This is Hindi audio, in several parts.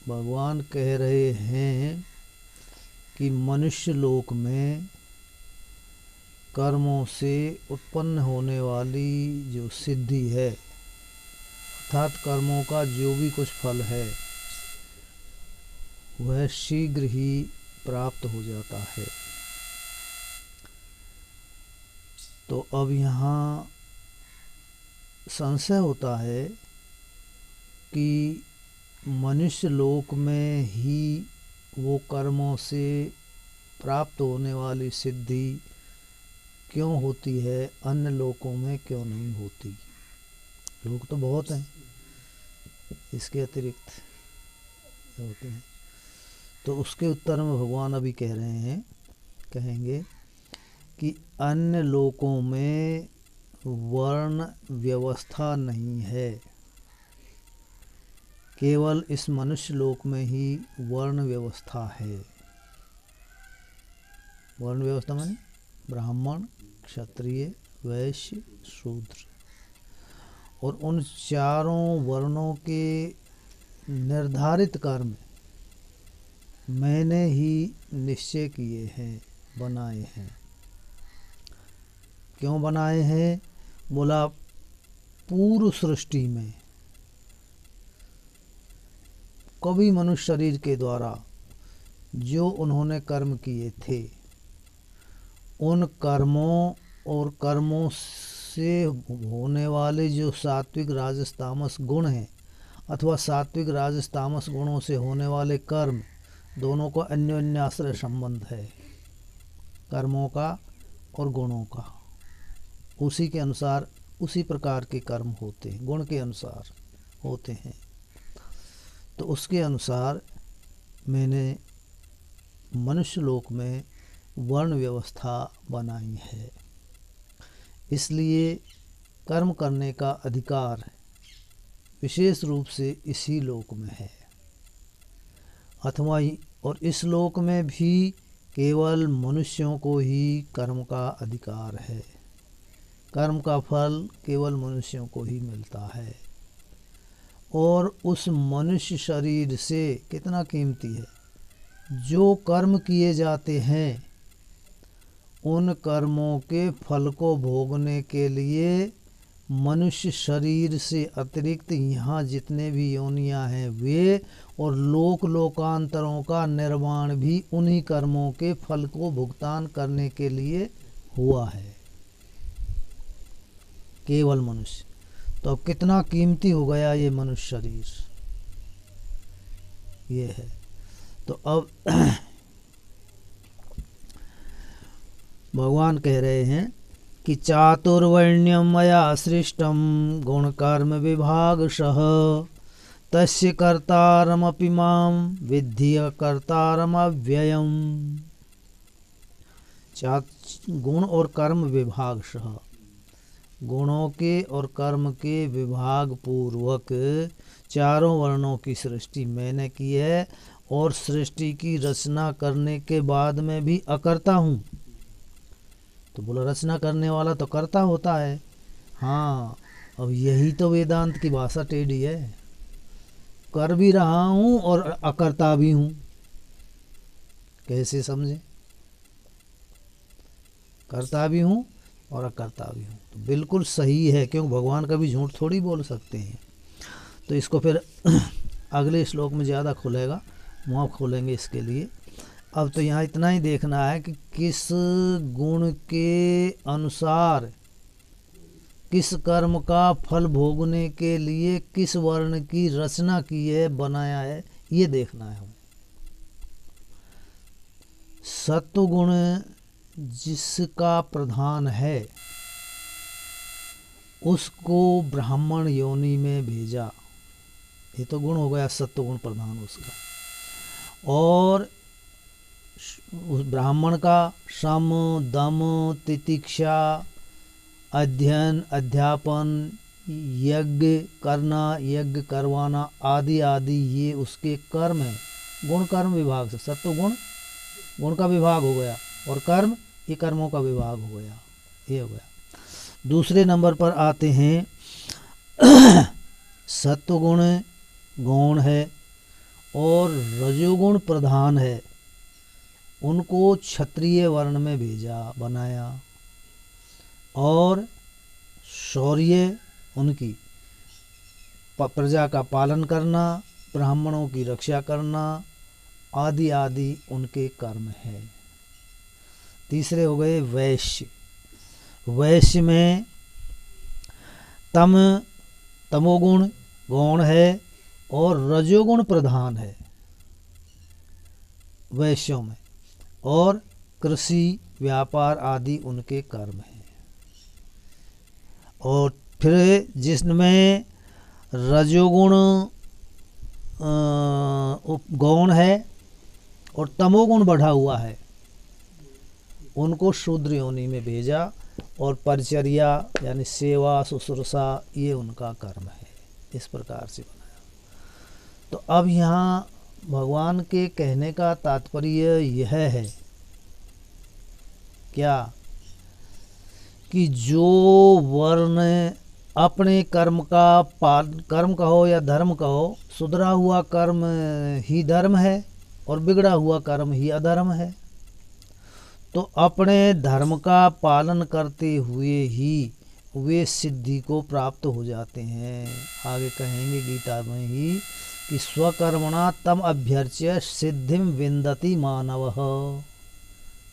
भगवान कह रहे हैं कि मनुष्य लोक में कर्मों से उत्पन्न होने वाली जो सिद्धि है, अर्थात कर्मों का जो भी कुछ फल है वह शीघ्र ही प्राप्त हो जाता है। तो अब यहाँ संशय होता है कि मनुष्य लोक में ही वो कर्मों से प्राप्त होने वाली सिद्धि क्यों होती है, अन्य लोकों में क्यों नहीं होती। लोग तो बहुत हैं इसके अतिरिक्त होते हैं। तो उसके उत्तर में भगवान अभी कह रहे हैं, कहेंगे कि अन्य लोकों में वर्ण व्यवस्था नहीं है, केवल इस मनुष्य लोक में ही वर्ण व्यवस्था है। वर्ण व्यवस्था माने ब्राह्मण, क्षत्रिय, वैश्य, शूद्र, और उन चारों वर्णों के निर्धारित कर्म मैंने ही निश्चय किए हैं, बनाए हैं। क्यों बनाए हैं? बोला पूर्व सृष्टि में कभी मनुष्य शरीर के द्वारा जो उन्होंने कर्म किए थे, उन कर्मों और कर्मों से होने वाले जो सात्विक राजस तामस गुण हैं, अथवा सात्विक राजस तामस गुणों से होने वाले कर्म, दोनों का अन्योन्याश्रय संबंध है, कर्मों का और गुणों का। उसी के अनुसार उसी प्रकार के कर्म होते हैं, गुण के अनुसार होते हैं। तो उसके अनुसार मैंने मनुष्य लोक में वर्ण व्यवस्था बनाई है। इसलिए कर्म करने का अधिकार विशेष रूप से इसी लोक में है, अथवा और इस लोक में भी केवल मनुष्यों को ही कर्म का अधिकार है। कर्म का फल केवल मनुष्यों को ही मिलता है, और उस मनुष्य शरीर से कितना कीमती है, जो कर्म किए जाते हैं उन कर्मों के फल को भोगने के लिए मनुष्य शरीर से अतिरिक्त यहाँ जितने भी योनियां हैं वे, और लोक लोकांतरों का निर्माण भी उन्हीं कर्मों के फल को भुगतान करने के लिए हुआ है, केवल मनुष्य। तो अब कितना कीमती हो गया ये मनुष्य शरीर, ये है। तो अब भगवान कह रहे हैं कि चातुर्वर्ण्यम मया सृष्टम गुण कर्म विभागशः तस्य कर्तारमपि मां विद्धि कर्तारमव्ययम्। गुण और कर्म विभागशः, गुणों के और कर्म के विभाग पूर्वक चारों वर्णों की सृष्टि मैंने की है, और सृष्टि की रचना करने के बाद में भी अकर्ता हूँ। तो बोला रचना करने वाला तो कर्ता होता है। हाँ, अब यही तो वेदांत की भाषा टेढ़ी है, कर भी रहा हूँ और अकर्ता भी हूँ। कैसे समझे? करता भी हूँ और अकर्ता भी हूँ, तो बिल्कुल सही है, क्योंकि भगवान कभी झूठ थोड़ी बोल सकते हैं। तो इसको फिर अगले श्लोक में ज़्यादा खुलेगा, वहाँ खोलेंगे इसके लिए। अब तो यहाँ इतना ही देखना है कि किस गुण के अनुसार किस कर्म का फल भोगने के लिए किस वर्ण की रचना की है, बनाया है, ये देखना है। सत्वगुण जिसका प्रधान है उसको ब्राह्मण योनि में भेजा, ये तो गुण हो गया सत्वगुण प्रधान उसका। और उस ब्राह्मण का सम, दम, तितिक्षा, अध्ययन, अध्यापन, यज्ञ करना, यज्ञ करवाना आदि आदि ये उसके कर्म है। गुण कर्म विभाग से सत्वगुण गुण का विभाग हो गया, और कर्म ये कर्मों का विभाग हो गया, ये हो गया। दूसरे नंबर पर आते हैं सत्वगुण गौण है और रजोगुण प्रधान है, उनको क्षत्रिय वर्ण में भेजा बनाया, और शौर्य उनकी प्रजा का पालन करना, ब्राह्मणों की रक्षा करना आदि आदि उनके कर्म है। तीसरे हो गए वैश्य। वैश्य में तमोगुण गौण है और रजोगुण प्रधान है वैश्यों में, और कृषि व्यापार आदि उनके कर्म हैं। और फिर जिसमें रजोगुण गौण है और तमोगुण बढ़ा हुआ है, उनको शूद्र योनि में भेजा, और परिचर्या यानी सेवा शुश्रूषा ये उनका कर्म है। इस प्रकार से बनाया। तो अब यहाँ भगवान के कहने का तात्पर्य यह है क्या कि जो वर्ण अपने कर्म कहो या धर्म कहो, सुधरा हुआ कर्म ही धर्म है और बिगड़ा हुआ कर्म ही अधर्म है। तो अपने धर्म का पालन करते हुए ही वे सिद्धि को प्राप्त हो जाते हैं। आगे कहेंगे गीता में ही कि स्वकर्मणा तम अभ्यर्च्य सिद्धिम विन्दति मानवः।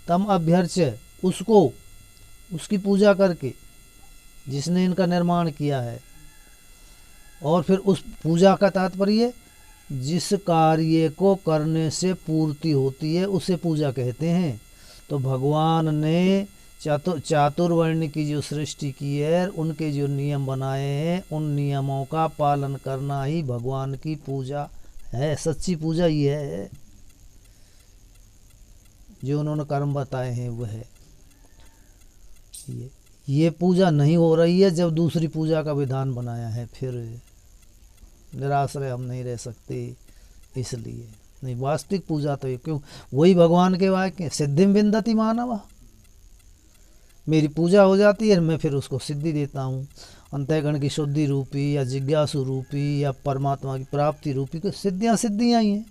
तम अभ्यर्च्य, उसको, उसकी पूजा करके, जिसने इनका निर्माण किया है। और फिर उस पूजा का तात्पर्य जिस कार्य को करने से पूर्ति होती है उसे पूजा कहते हैं। तो भगवान ने चातुर्वर्ण की जो सृष्टि की है, उनके जो नियम बनाए हैं, उन नियमों का पालन करना ही भगवान की पूजा है। सच्ची पूजा ये है जो उन्होंने कर्म बताए हैं वह है ये पूजा नहीं हो रही है जब दूसरी पूजा का विधान बनाया है। फिर निराश्रय हम नहीं रह सकते, इसलिए नहीं। वास्तविक पूजा तो क्यों, वही भगवान के वाक्य सिद्धिम विन्दति मानव। मेरी पूजा हो जाती है, मैं फिर उसको सिद्धि देता हूँ। अंतःकरण की शुद्धि रूपी या जिज्ञासु रूपी या परमात्मा की प्राप्ति रूपी को सिद्धियाँ ही हैं।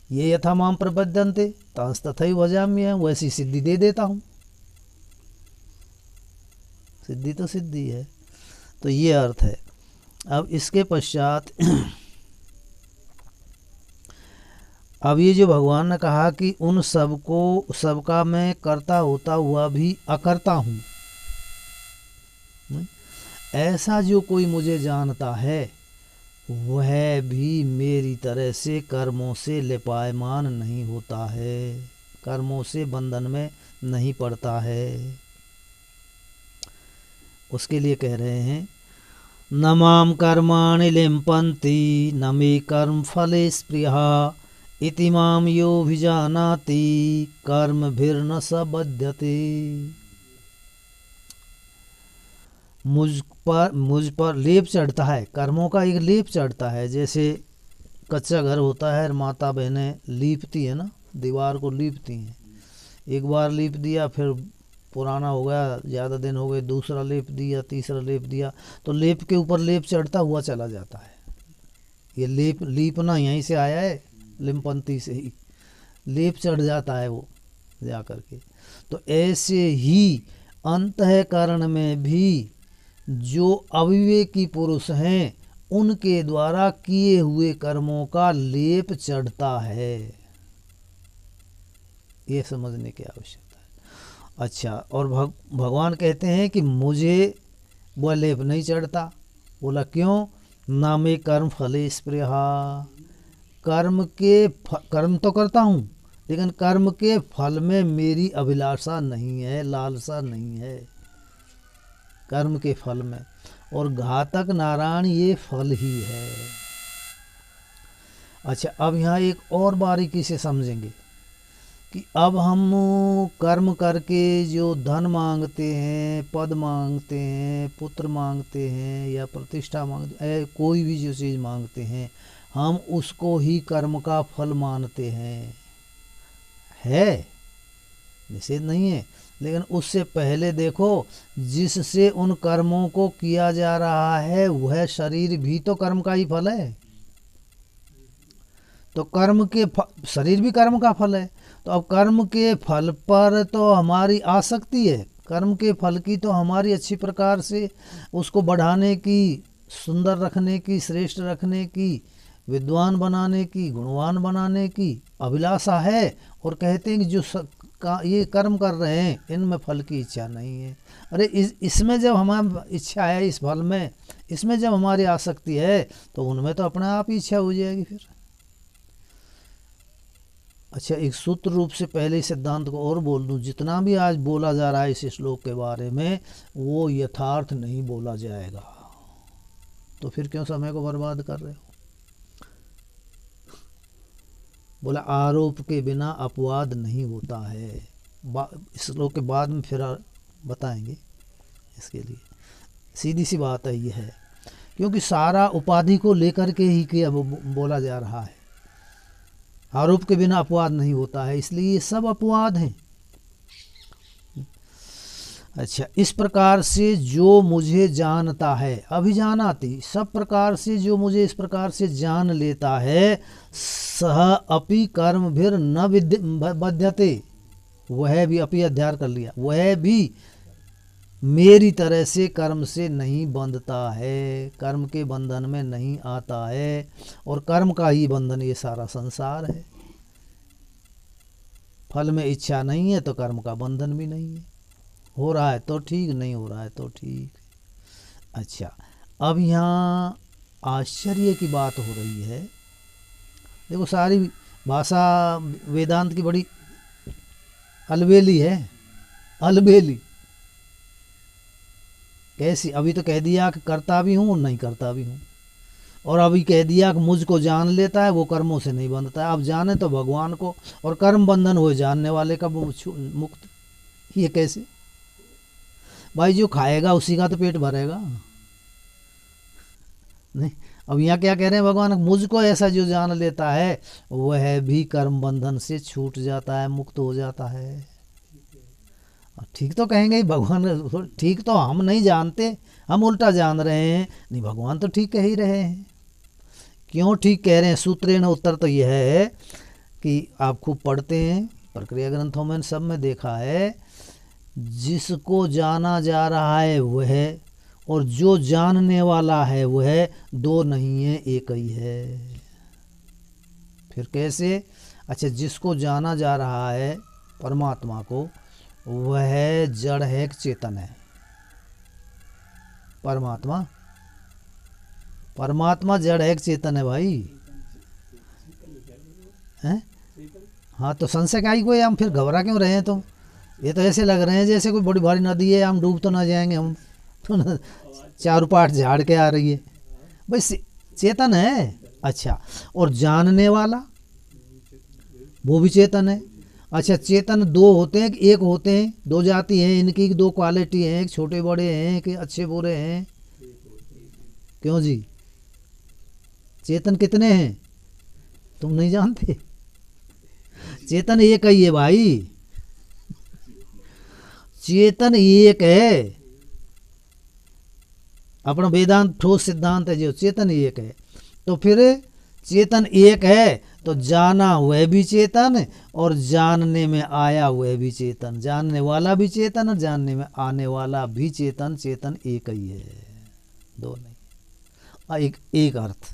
ये यथा माम प्रपद्यन्ते तांस तथैव भजाम्यहम्, वैसी सिद्धि दे देता हूँ। सिद्धि तो सिद्धि है। तो ये अर्थ है। अब इसके पश्चात अब ये जो भगवान ने कहा कि उन सबका मैं करता होता हुआ भी अकर्ता हूँ, ऐसा जो कोई मुझे जानता है वह भी मेरी तरह से कर्मों से लिपायमान नहीं होता है, कर्मों से बंधन में नहीं पड़ता है। उसके लिए कह रहे हैं न माम कर्माणि लिम्पन्ति न मे कर्म फले स्पृहा इति माम यो भिजानाति कर्मभिर्न स बध्यते। मुझ पर लेप चढ़ता है, कर्मों का एक लेप चढ़ता है। जैसे कच्चा घर होता है, माता बहनें लीपती है ना, दीवार को लीपती हैं। एक बार लीप दिया, फिर पुराना हो गया, ज़्यादा दिन हो गए, दूसरा लेप दिया, तीसरा लेप दिया, तो लेप के ऊपर लेप चढ़ता हुआ चला जाता है। ये लीपना यहीं से आया है, लिम्पंती से ही लेप चढ़ जाता है वो जा करके। तो ऐसे ही अंतःकरण में भी जो अविवेकी पुरुष हैं उनके द्वारा किए हुए कर्मों का लेप चढ़ता है। ये समझने की आवश्यकता है। अच्छा, और भगवान कहते हैं कि मुझे वह लेप नहीं चढ़ता। बोला क्यों? ना मे कर्म फले स्पृहा। कर्म तो करता हूँ, लेकिन कर्म के फल में मेरी अभिलाषा नहीं है, लालसा नहीं है कर्म के फल में। और घातक नारायण ये फल ही है। अच्छा, अब यहाँ एक और बारीकी से समझेंगे कि अब हम कर्म करके जो धन मांगते हैं, पद मांगते हैं, पुत्र मांगते हैं या प्रतिष्ठा मांगते हैं, कोई भी जो चीज़ मांगते हैं, हम उसको ही कर्म का फल मानते हैं। है निषेध नहीं है, लेकिन उससे पहले देखो जिससे उन कर्मों को किया जा रहा है वह शरीर भी तो कर्म का ही फल है। तो कर्म के शरीर भी कर्म का फल है। तो अब कर्म के फल पर तो हमारी आसक्ति है, कर्म के फल की तो हमारी अच्छी प्रकार से उसको बढ़ाने की, सुंदर रखने की, श्रेष्ठ रखने की, विद्वान बनाने की, गुणवान बनाने की अभिलाषा है। और कहते हैं कि जो ये कर्म कर रहे हैं इनमें फल की इच्छा नहीं है। अरे इसमें जब हमारी इच्छा है, इस फल में, इसमें जब हमारी आसक्ति है तो उनमें तो अपने आप ही इच्छा हो जाएगी फिर। अच्छा, एक सूत्र रूप से पहले इस सिद्धांत को और बोल दूं, जितना भी आज बोला जा रहा है इस श्लोक के बारे में वो यथार्थ नहीं बोला जाएगा। तो फिर क्यों समय को बर्बाद कर रहे हो? बोला आरोप के बिना अपवाद नहीं होता है। इस श्लोक के बाद में फिर बताएंगे इसके लिए। सीधी सी बात है ये है, क्योंकि सारा उपाधि को लेकर के ही किया बोला जा रहा है। आरोप के बिना अपवाद नहीं होता है, इसलिए ये सब अपवाद हैं। अच्छा, इस प्रकार से जो मुझे जानता है, अभिजानाति, सब प्रकार से जो मुझे इस प्रकार से जान लेता है, सह अपि कर्म भीर न बध्यते, वह भी, अपि अध्यार कर लिया, वह भी मेरी तरह से कर्म से नहीं बंधता है, कर्म के बंधन में नहीं आता है। और कर्म का ही बंधन ये सारा संसार है। फल में इच्छा नहीं है तो कर्म का बंधन भी नहीं है। हो रहा है तो ठीक, नहीं हो रहा है तो ठीक। अच्छा, अब यहाँ आश्चर्य की बात हो रही है। देखो, सारी भाषा वेदांत की बड़ी अलबेली है, अलबेली। कैसी? अभी तो कह दिया कि करता भी हूँ और नहीं करता भी हूँ, और अभी कह दिया कि मुझको जान लेता है, वो कर्मों से नहीं बंधता है। अब जाने तो भगवान को, और कर्म बंधन हुए जानने वाले का मुक्त। ये कैसे भाई? जो खाएगा उसी का तो पेट भरेगा नहीं। अब यहाँ क्या कह रहे हैं भगवान? मुझको ऐसा जो जान लेता है वह भी कर्म बंधन से छूट जाता है, मुक्त हो जाता है। ठीक तो कहेंगे भगवान, ठीक तो हम नहीं जानते, हम उल्टा जान रहे हैं। नहीं, भगवान तो ठीक कह ही रहे हैं। क्यों ठीक कह रहे हैं? सूत्रेण उत्तर तो यह है कि आप खूब पढ़ते हैं प्रक्रिया ग्रंथों में, सब में देखा है, जिसको जाना जा रहा है वह और जो जानने वाला है वह दो नहीं है, एक ही है। फिर कैसे? अच्छा, जिसको जाना जा रहा है परमात्मा को, वह जड़ है कि चेतन है? परमात्मा जड़ है कि चेतन है भाई? हैं? हाँ, तो संशय का ही कोई, हम फिर घबरा क्यों रहे हैं? तुम ये तो ऐसे लग रहे हैं जैसे कोई बड़ी भारी नदी है, हम डूब तो ना जाएंगे। हम तो चारों पाठ झाड़ के आ रही है भाई, चेतन है। अच्छा, और जानने वाला वो भी चेतन है। अच्छा, चेतन दो होते हैं कि एक होते हैं? दो जाति हैं इनकी, दो क्वालिटी हैं, एक छोटे बड़े हैं कि अच्छे बुरे हैं? क्यों जी? चेतन कितने हैं तुम नहीं जानते? चेतन एक ही है भाई, चेतन एक है। अपना वेदांत ठोस सिद्धांत है जो चेतन एक है। तो फिर चेतन एक है तो जाना वह भी चेतन और जानने में आया वह भी चेतन, जानने वाला भी चेतन और जानने में आने वाला भी चेतन। चेतन एक ही है, दो नहीं। एक अर्थ।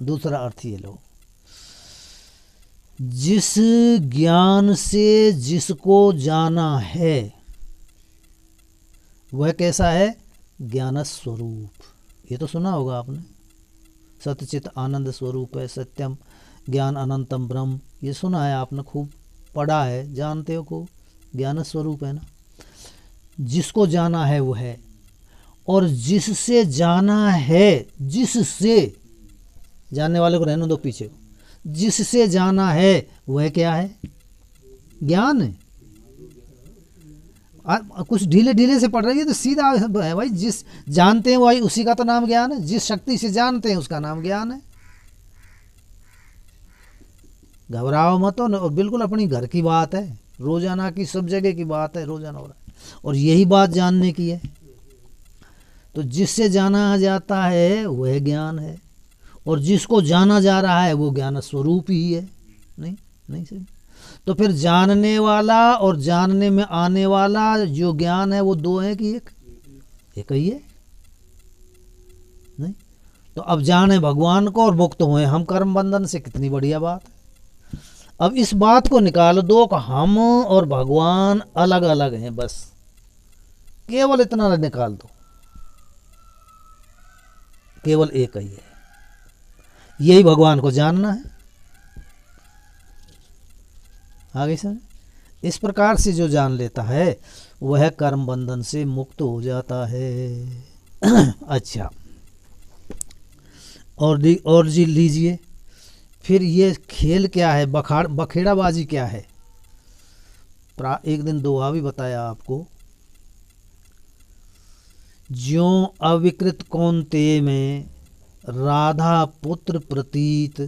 दूसरा अर्थ ये लो, जिस ज्ञान से जिसको जाना है वह कैसा है? ज्ञान स्वरूप। ये तो सुना होगा आपने, सत्यचित आनंद स्वरूप है, सत्यम ज्ञान अनंतम ब्रह्म। ये सुना है आपने, खूब पढ़ा है, जानते हो खूब। ज्ञान स्वरूप है ना। जिसको जाना है वो है, और जिससे जाना है, जिससे, जानने वाले को रहने दो पीछे, जिससे जाना है वह क्या है? ज्ञान है। कुछ ढीले ढीले से पढ़ रही है तो सीधा है भाई, जिस जानते हैं वही, उसी का तो नाम ज्ञान है। जिस शक्ति से जानते हैं उसका नाम ज्ञान है। घबराओ मत, और बिल्कुल अपनी घर की बात है। रोजाना की सब जगह की बात है, रोजाना हो रहा है। और यही बात जानने की है। तो जिससे जाना जाता है वह ज्ञान है, और जिसको जाना जा रहा है वो ज्ञान स्वरूप ही है। नहीं नहीं सही। तो फिर जानने वाला और जानने में आने वाला जो ज्ञान है वो दो है कि एक ही है? नहीं। तो अब जाने भगवान को और मुक्त हुए हम कर्म बंधन से, कितनी बढ़िया बात है। अब इस बात को निकाल दो कि हम और भगवान अलग अलग हैं, बस केवल इतना निकाल दो, केवल एक ही है। यही भगवान को जानना है। आगे सर, इस प्रकार से जो जान लेता है वह कर्म बंधन से मुक्त हो जाता है। अच्छा, और जी लीजिए, फिर ये खेल क्या है, बखेड़ाबाजी क्या है। एक दिन दोहा भी बताया आपको, ज्यों अविकृत कौन्तेय में राधा पुत्र प्रतीत,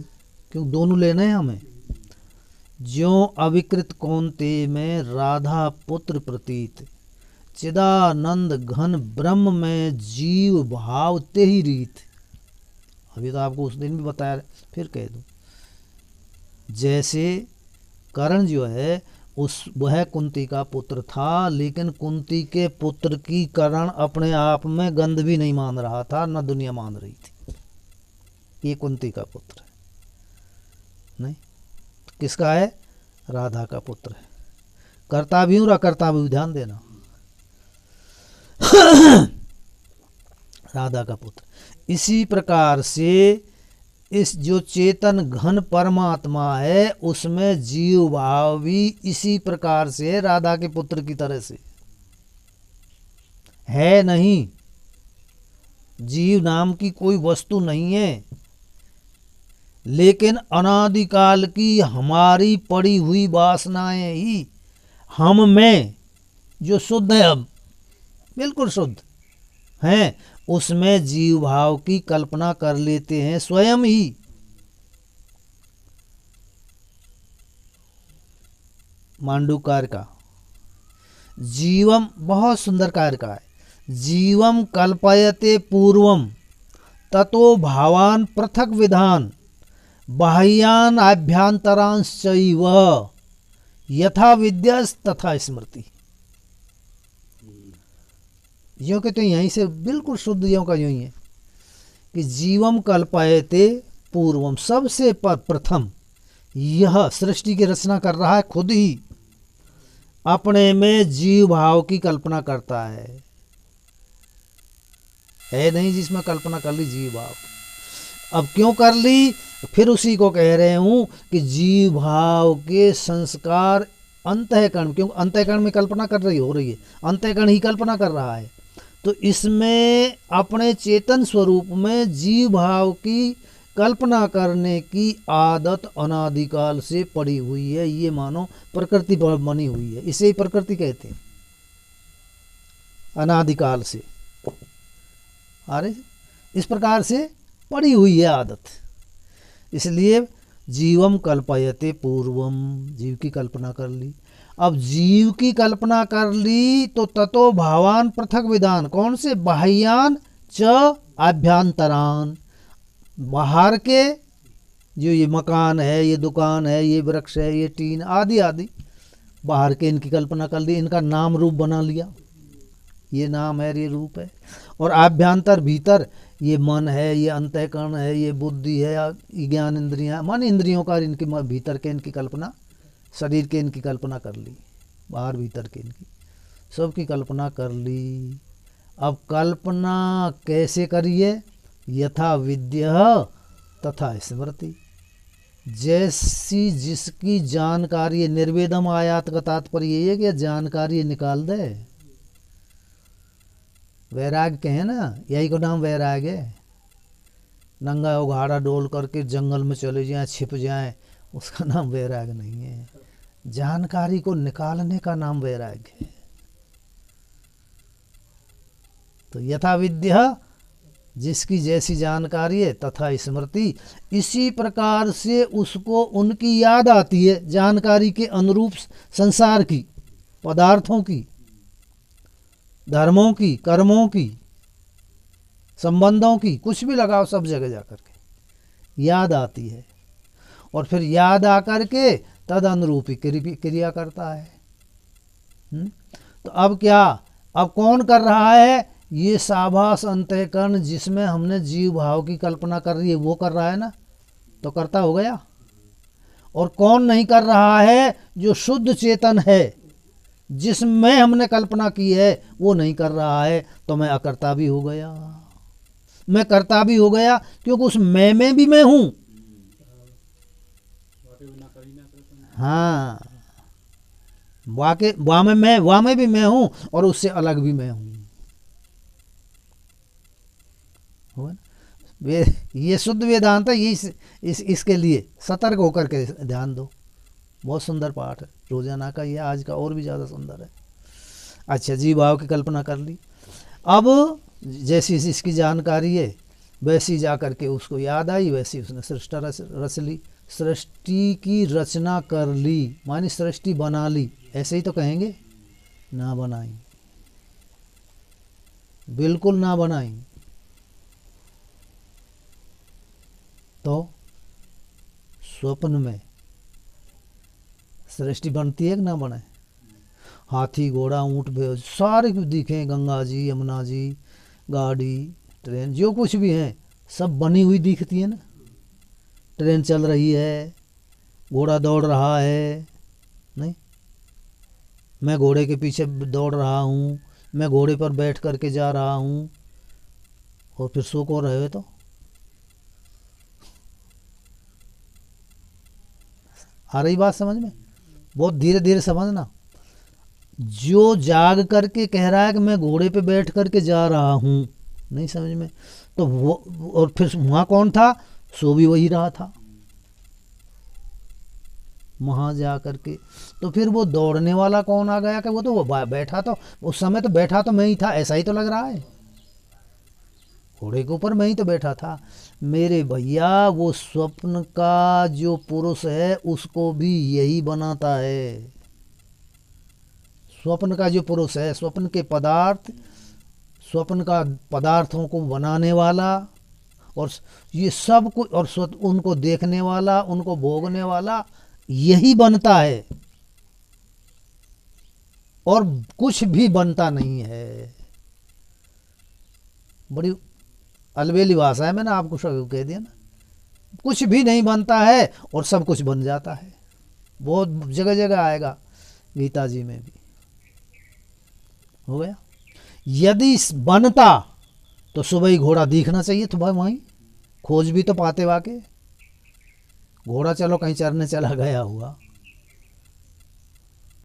क्यों दोनों लेना है हमें। ज्यों अविकृत कौन्तेय में राधा पुत्र प्रतीत, चिदानंद घन ब्रह्म में जीव भाव ते ही रीत। अभी तो आपको उस दिन भी बताया, फिर कह दूं। जैसे कर्ण जो है वह कुंती का पुत्र था, लेकिन कुंती के पुत्र की कर्ण अपने आप में गंध भी नहीं मान रहा था, न दुनिया मान रही थी। ये कुंती का पुत्र है, नहीं किसका है? राधा का पुत्र है। करता भी हूं, करता भी, ध्यान देना। राधा का पुत्र। इसी प्रकार से इस जो चेतन घन परमात्मा है उसमें जीव भाव भी इसी प्रकार से राधा के पुत्र की तरह से है। नहीं, जीव नाम की कोई वस्तु नहीं है, लेकिन अनादिकाल की हमारी पड़ी हुई वासनाएं ही हम में जो शुद्ध है, अब बिल्कुल शुद्ध हैं, उसमें जीव भाव की कल्पना कर लेते हैं स्वयं ही। मांडू कार्य का जीवम बहुत सुंदर कार्य का है। जीवम कल्पयते पूर्वम ततो भावान पृथक विधान बाह्यान आभ्यंतरांश्चैव यथा विद्यास तथा स्मृति। यो के तो यहीं से बिल्कुल शुद्ध यों का यूं ही है कि जीवम कल्पयते पूर्वम, सबसे प्रथम यह सृष्टि की रचना कर रहा है, खुद ही अपने में जीव भाव की कल्पना करता है नहीं जिसमें कल्पना कर ली जीव भाव। अब क्यों कर ली? फिर उसी को कह रहे हूं कि जीव भाव के संस्कार अंतःकरण, क्यों अंतःकरण में कल्पना कर रही हो रही है, अंतःकरण ही कल्पना कर रहा है। तो इसमें अपने चेतन स्वरूप में जीव भाव की कल्पना करने की आदत अनादिकाल से पड़ी हुई है। ये मानो प्रकृति बनी हुई है, इसे ही प्रकृति कहते हैं, अनादिकाल से। अरे इस प्रकार से पड़ी हुई है आदत, इसलिए जीवम कल्पयते पूर्वम, जीव की कल्पना कर ली। अब जीव की कल्पना कर ली तो ततो भावान पृथक विधान, कौन से? बाह्यान च आभ्यंतरान, बाहर के जो ये मकान है, ये दुकान है, ये वृक्ष है, ये टीन आदि आदि, बाहर के इनकी कल्पना कर ली, इनका नाम रूप बना लिया, ये नाम है, ये रूप है। और आभ्यंतर भीतर ये मन है, ये अंतःकरण है, ये बुद्धि है, ये ज्ञान इंद्रियां, मन इंद्रियों का इनके भीतर के इनकी कल्पना, शरीर के इनकी कल्पना कर ली, बाहर भीतर के इनकी सबकी कल्पना कर ली। अब कल्पना कैसे करिए? यथा विद्या तथा स्मृति, जैसी जिसकी जानकारी, निर्वेदम आयात का तात्पर्य यही है कि जानकारी निकाल दे। वैराग कहे ना, यही को नाम वैराग है। नंगा उघाड़ा डोल करके जंगल में चले जाएं, छिप जाएं, उसका नाम वैराग नहीं है। जानकारी को निकालने का नाम वैराग है। तो यथा विद्या जिसकी जैसी जानकारी है तथा स्मृति, इसी प्रकार से उसको उनकी याद आती है जानकारी के अनुरूप संसार की, पदार्थों की, धर्मों की, कर्मों की, संबंधों की, कुछ भी लगाओ सब जगह जाकर के याद आती है और फिर याद आकर के तद अनुरूपी क्रिया करता है। तो अब क्या, अब कौन कर रहा है? ये साभास अंतःकरण जिसमें हमने जीव भाव की कल्पना कर रही है वो कर रहा है ना, तो करता हो गया। और कौन नहीं कर रहा है? जो शुद्ध चेतन है जिसमें हमने कल्पना की है वो नहीं कर रहा है, तो मैं अकर्ता भी हो गया, मैं कर्ता भी हो गया, क्योंकि उस मैं में भी मैं हूं। हाँ, वाह में भी मैं हूं और उससे अलग भी मैं हूं। ये शुद्ध वेदांत है, ये इसके लिए सतर्क होकर के ध्यान दो। बहुत सुंदर पाठ है रोजाना का, ये आज का और भी ज़्यादा सुंदर है। अच्छा, जीव भाव की कल्पना कर ली। अब जैसी इसकी जानकारी है वैसी जा कर के उसको याद आई, वैसी उसने सृष्टि रच ली, सृष्टि की रचना कर ली, मानी सृष्टि बना ली। ऐसे ही तो कहेंगे, ना बनाई, बिल्कुल ना बनाई। तो स्वप्न में सृष्टि बनती है कि ना बने? हाथी, घोड़ा, ऊंट, भैंस सारे कुछ दिखे, गंगा जी, यमुना जी, गाड़ी, ट्रेन, जो कुछ भी है सब बनी हुई दिखती है ना। ट्रेन चल रही है, घोड़ा दौड़ रहा है, नहीं, मैं घोड़े के पीछे दौड़ रहा हूँ, मैं घोड़े पर बैठ करके जा रहा हूँ, और फिर सो को रहे तो आ रही बात समझ में? बहुत धीरे धीरे समझना। जो जाग करके कह रहा है कि मैं घोड़े पे बैठ करके जा रहा हूँ, नहीं समझ में? तो वो, और फिर वहाँ कौन था? सो भी वही रहा था वहाँ जा करके। तो फिर वो दौड़ने वाला कौन आ गया? कि वो तो बैठा, तो उस समय तो बैठा तो मैं ही था, ऐसा ही तो लग रहा है। घोड़े के ऊपर मैं ही तो बैठा था। मेरे भैया, वो स्वप्न का जो पुरुष है उसको भी यही बनाता है। स्वप्न का जो पुरुष है, स्वप्न के पदार्थ, स्वप्न का पदार्थों को बनाने वाला और ये सब कुछ, और उनको देखने वाला, उनको भोगने वाला, यही बनता है और कुछ भी बनता नहीं है। बड़ी अलबेली भाषा है, मैंने आपको सब कह दिया ना। कुछ भी नहीं बनता है और सब कुछ बन जाता है। बहुत जगह जगह आएगा, गीता जी में भी हो गया। यदि बनता तो सुबह ही घोड़ा दिखना चाहिए, तो भाई वहीं खोज भी तो पाते वाके। घोड़ा चलो कहीं चरने चला गया हुआ,